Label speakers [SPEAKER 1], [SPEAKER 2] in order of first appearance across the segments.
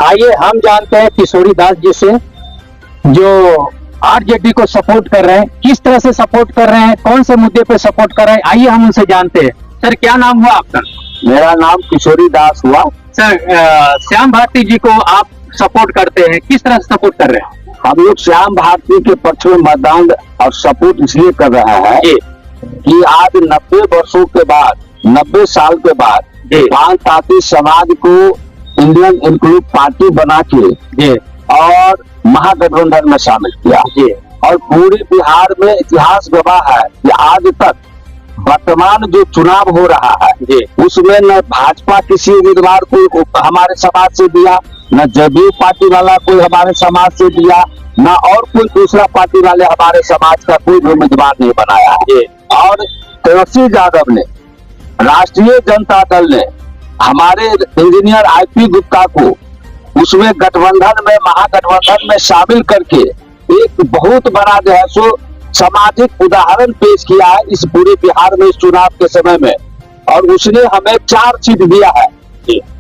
[SPEAKER 1] आइए हम जानते हैं किशोरी दास जी से, जो आरजेडी को सपोर्ट कर रहे हैं, किस तरह से सपोर्ट कर रहे हैं, कौन से मुद्दे पे सपोर्ट कर रहे हैं, आइए हम उनसे जानते हैं। सर, क्या नाम हुआ आपका?
[SPEAKER 2] मेरा नाम किशोरी दास हुआ।
[SPEAKER 1] सर, श्याम भारती जी को आप सपोर्ट करते हैं, किस तरह से सपोर्ट कर रहे हैं?
[SPEAKER 2] हम लोग श्याम भारती के पक्ष में मतदान और सपोर्ट इसलिए कर रहे हैं कि आज 90 वर्षों के बाद, 90 साल के बाद पान ताती समाज को इंडियन इंक्लूसिव पार्टी बना के और महागठबंधन में शामिल किया और पूरे बिहार में इतिहास गवाह है कि आज तक वर्तमान जो चुनाव हो रहा है उसमें न भाजपा किसी उम्मीदवार को हमारे समाज से दिया, न जदयू पार्टी वाला कोई हमारे समाज से दिया, न और कोई दूसरा पार्टी वाले हमारे समाज का कोई उम्मीदवार नहीं बनाया। और तेजस्वी यादव ने, राष्ट्रीय जनता दल ने हमारे इंजीनियर आईपी गुप्ता को उसमें गठबंधन में, महागठबंधन में शामिल करके एक बहुत बड़ा जो है सो सामाजिक उदाहरण पेश किया है इस पूरे बिहार में इस चुनाव के समय में। और उसने हमें 4 सीट दिया है,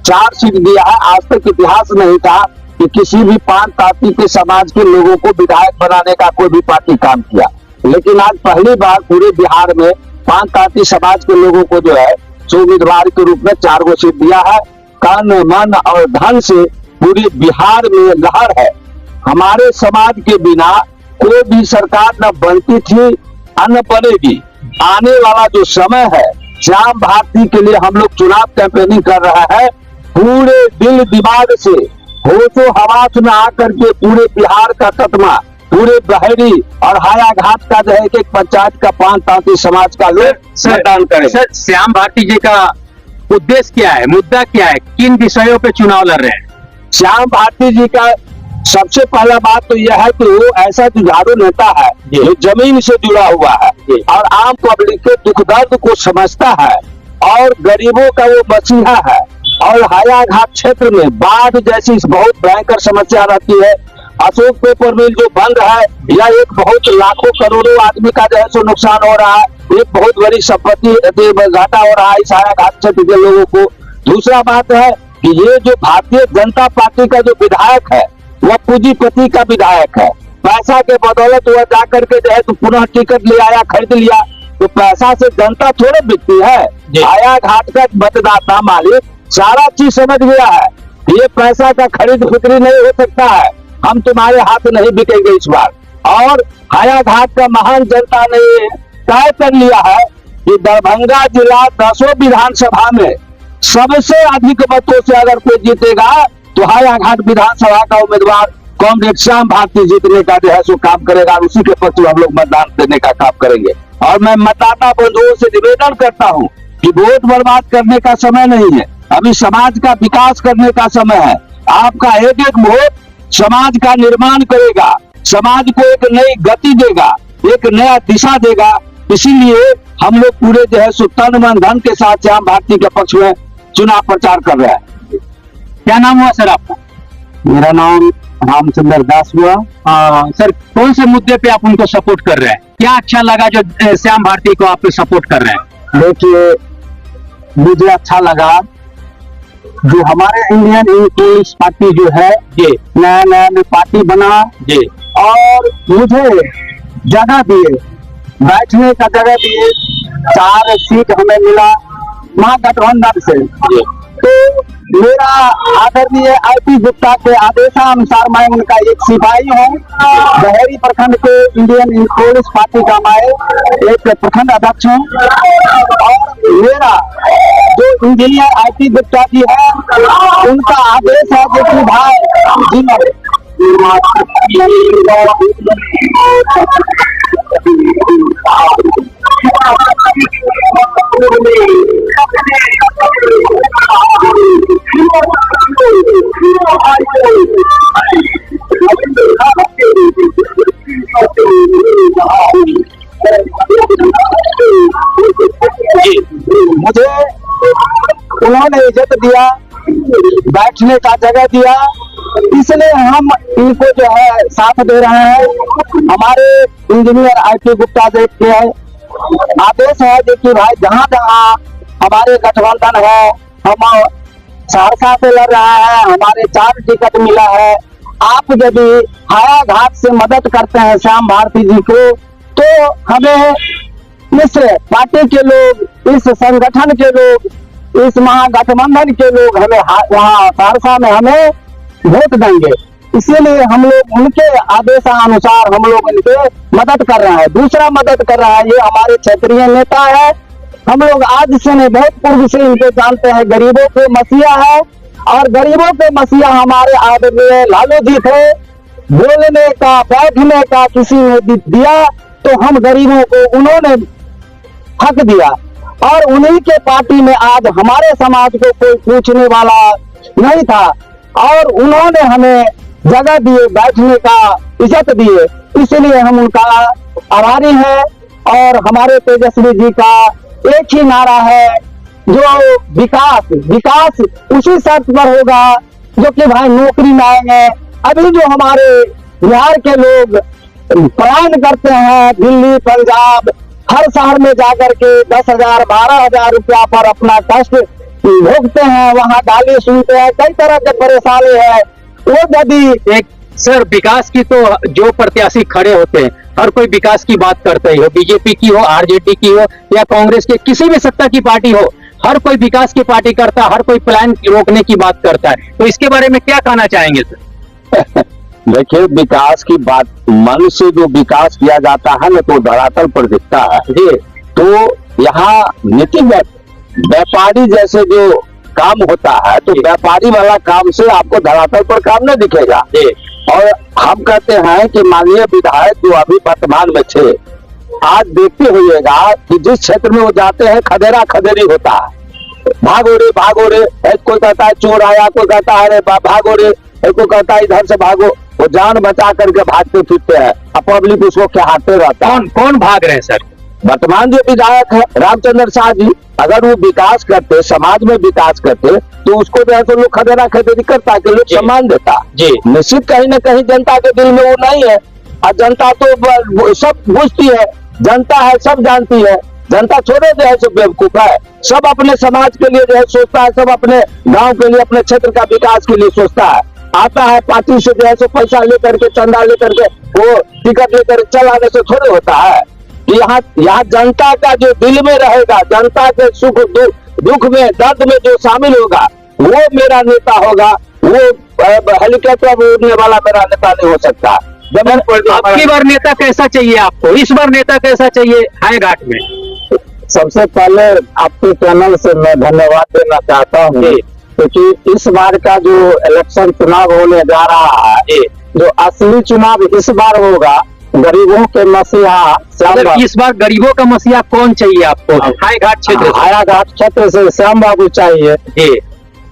[SPEAKER 2] 4 सीट दिया है। आज तक इतिहास नहीं था कि किसी भी पान ताती के समाज के लोगों को विधायक बनाने का कोई भी पार्टी काम किया, लेकिन आज पहली बार पूरे बिहार में पान ताती समाज के लोगों को जो है उम्मीदवार के रूप में 4 गो सीट दिया है। तन मन और धन से पूरे बिहार में लहर है। हमारे समाज के बिना कोई भी सरकार न बनती थी, न बनेगी। आने वाला जो समय है, श्याम भारती के लिए हम लोग चुनाव कैंपेनिंग कर रहे हैं। पूरे दिल दिमाग से होशो हवास में आकर के पूरे बिहार का तत्मा, पूरे बहरी और हायाघाट का जो है एक पंचायत का पान ताती समाज का लोग मतदान करें।
[SPEAKER 1] सर, श्याम भारती जी का उद्देश्य क्या है, मुद्दा क्या है, किन विषयों पे चुनाव लड़ रहे हैं?
[SPEAKER 2] श्याम भारती जी का सबसे पहला बात तो यह है कि वो ऐसा जुझारू नेता है जो जमीन से जुड़ा हुआ है और आम पब्लिक के दुख दर्द को समझता है और गरीबों का वो मसीहा है। और हायाघाट क्षेत्र में बाढ़ जैसी बहुत भयंकर समस्या रहती है। अशोक पेपर मिल जो बंद है, या एक बहुत लाखों करोड़ों आदमी का जो है सो नुकसान हो रहा है, एक बहुत बड़ी संपत्ति घाटा हो रहा है इस हायाघाट क्षेत्र के लोगों को। दूसरा बात है कि ये जो भारतीय जनता पार्टी का जो विधायक है वह पूंजीपति का विधायक है। पैसा के बदौलत वह जाकर के जो है तो पुनः टिकट ले आया, खरीद लिया। तो पैसा से जनता थोड़े बिकती है। हायाघाट का मतदाता मालिक सारा चीज समझ गया है, ये पैसा का खरीद बिक्री नहीं हो सकता है, हम तुम्हारे हाथ नहीं बिकेंगे इस बार। और हायाघाट का महान जनता ने ये तय कर लिया है कि दरभंगा जिला 10 विधानसभा में सबसे अधिक मतों से अगर कोई जीतेगा तो हायाघाट विधानसभा का उम्मीदवार कॉमरेड श्याम भारती जीतने का जो है सो काम करेगा। उसी के पक्ष में हम लोग मतदान देने का काम करेंगे। और मैं मतदाता बंधुओं से निवेदन करता हूं कि वोट बर्बाद करने का समय नहीं है, अभी समाज का विकास करने का समय है। आपका एक एक वोट समाज का निर्माण करेगा, समाज को एक नई गति देगा, एक नया दिशा देगा। इसीलिए हम लोग पूरे जो है सो तन मन धन के साथ श्याम भारती के पक्ष में चुनाव प्रचार कर रहे हैं।
[SPEAKER 1] क्या नाम हुआ सर आपका?
[SPEAKER 2] मेरा नाम रामचंद्र दास हुआ।
[SPEAKER 1] सर, कौन से मुद्दे पे आप उनको सपोर्ट कर रहे हैं? क्या अच्छा लगा जो श्याम भारती को आप सपोर्ट कर रहे हैं?
[SPEAKER 2] देखिए, मुझे अच्छा लगा जो हमारे इंडियन इंक्लूसिव पार्टी जो है ये नया नया पार्टी बना और मुझे जगह दिए, बैठने का जगह दिए, 4 सीट हमें मिला महागठबंधन से। तो मेरा आदरणीय आईपी गुप्ता के आदेशानुसार मैं उनका एक सिपाही हूँ। बहरी प्रखंड के इंडियन इंक्लूसिव पार्टी का मैं एक प्रखंड अध्यक्ष हूँ। और मेरा जो इंजीनियर आईपी गुप्ता जी है उनका आदेश है जो कि भाई मुझे उन्होंने इज्जत दिया, बैठने का जगह दिया, इसलिए हम इनको जो है साथ दे रहे हैं। हमारे इंजीनियर आईपी गुप्ता जी के आदेश है कि भाई जहाँ जहाँ हमारे गठबंधन है हम सहरसा से लड़ रहा है, हमारे 4 टिकट मिला है। आप यदि हायाघाट से मदद करते हैं श्याम भारती जी को, तो हमें इस पार्टी के लोग, इस संगठन के लोग, इस महागठबंधन के लोग हमें वहाँ सहरसा में हमें वोट देंगे। इसीलिए हम लोग उनके आदेशानुसार हम लोग इनके मदद कर रहे हैं। दूसरा मदद कर रहा है, ये हमारे क्षेत्रीय नेता है। हम लोग आज से नहीं, बहुत पूर्व से इनको जानते हैं। गरीबों के मसीहा है और गरीबों के मसीहा हमारे आदरणीय लालू जी थे। बोलने का, बैठने का किसी ने दिया तो हम गरीबों को उन्होंने हक दिया, और उन्हीं के पार्टी में आज हमारे समाज को कोई पूछने वाला नहीं था, और उन्होंने हमें जगह दिए, बैठने का इज्जत दिए। इसलिए हम उनका आभारी हैं। और हमारे तेजस्वी जी का एक ही नारा है, जो विकास, विकास उसी शर्त पर होगा जो कि भाई नौकरी में आएंगे। अभी जो हमारे बिहार के लोग पलायन करते हैं दिल्ली, पंजाब, हर शहर में जाकर के 10,000 12,000 रुपया पर अपना कष्ट भोगते हैं, वहाँ गाली सुनते हैं, कई तरह के परेशानी है। वो यदि
[SPEAKER 1] एक सर, विकास की तो जो प्रत्याशी खड़े होते हैं हर कोई विकास की बात करते ही हो, बीजेपी की हो, आरजेडी की हो या कांग्रेस की, किसी भी सत्ता की पार्टी हो, हर कोई विकास की पार्टी करता है, हर कोई प्लान रोकने की बात करता है। तो इसके बारे में क्या कहना चाहेंगे सर?
[SPEAKER 2] देखिए, विकास की बात, मन से जो विकास किया जाता है ना, तो धरातल पर दिखता है जी। तो यहाँ नीतिगत व्यापारी जैसे जो काम होता है, तो व्यापारी वाला काम से आपको धरातल पर काम नहीं दिखेगा। और हम कहते हैं कि माननीय विधायक जो अभी वर्तमान में थे, आज देखते होइएगा कि जिस क्षेत्र में वो जाते हैं खदेरा खदेरी होता है। भागो रे, कोई कहता है चोर आया, कोई कहता है भागो रे, कोई कहता है इधर से भागो। वो जान बचा करके भागते फिरते हैं, अब पब्लिक उसको खिहाते रहता है।
[SPEAKER 1] कौन भाग रहे हैं सर?
[SPEAKER 2] वर्तमान जो विधायक है रामचंद्र शाह जी, अगर वो विकास करते, समाज में विकास करते, तो उसको जो है तो लोग खदेरा खदेरी करता कि लोग सम्मान देता जी। निश्चित कहीं ना कहीं जनता के दिल में वो नहीं है, और जनता तो सब बुझती है, जनता है, सब जानती है। जनता छोड़े जो है सब बेवकूफ है, सब अपने समाज के लिए जो है सोचता है, सब अपने गांव के लिए, अपने क्षेत्र का विकास के लिए सोचता है। आता है पार्टी से जो है सो पैसा लेकर के, चंदा लेकर के, वो टिकट लेकर चल आने से थोड़े होता है। यहाँ जनता का जो दिल में रहेगा, जनता के सुख दुख में, दर्द में जो शामिल होगा, वो मेरा नेता होगा। वो हेलीकॉप्टर उड़ने वाला मेरा नेता नहीं हो सकता।
[SPEAKER 1] आपकी बार नेता कैसा चाहिए आपको? इस बार नेता कैसा चाहिए हाईघाट में?
[SPEAKER 2] सबसे पहले आपके चैनल से मैं धन्यवाद देना चाहता हूँ, क्योंकि इस बार का जो इलेक्शन चुनाव होने जा रहा है, जो असली चुनाव इस बार होगा, गरीबों के मसीहा,
[SPEAKER 1] इस बार गरीबों का मसीहा कौन चाहिए आपको? हाईघाट क्षेत्र,
[SPEAKER 2] हायाघाट क्षेत्र से श्याम बाबू चाहिए जी।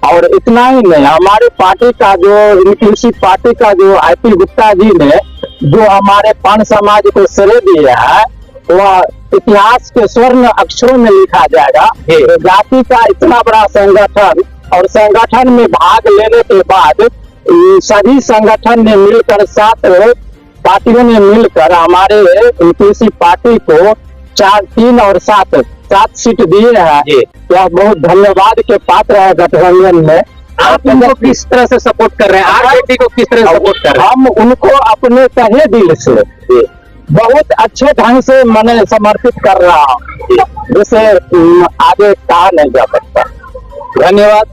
[SPEAKER 2] और इतना ही नहीं, हमारी पार्टी का जो, इसी पार्टी का जो IP गुप्ता जी ने जो हमारे पान समाज को श्रेय दिया है, वह इतिहास के स्वर्ण अक्षरों में लिखा जाएगा। जाति का इतना बड़ा संगठन, और संगठन में भाग लेने के बाद सभी संगठन ने मिलकर, 7 पार्टियों ने मिलकर हमारे यूपीसी पार्टी को 4, 3 और 7 सीट दिए हैं। यह बहुत धन्यवाद के पात्र है गठबंधन में।
[SPEAKER 1] आप उनको किस तरह से सपोर्ट कर रहे हैं? आरजेडी को किस तरह सपोर्ट कर रहे हैं?
[SPEAKER 2] हम उनको अपने तहे दिल से बहुत अच्छे ढंग से मैंने समर्पित कर रहा हूँ, जिसे आगे कहा नहीं जा सकता। धन्यवाद।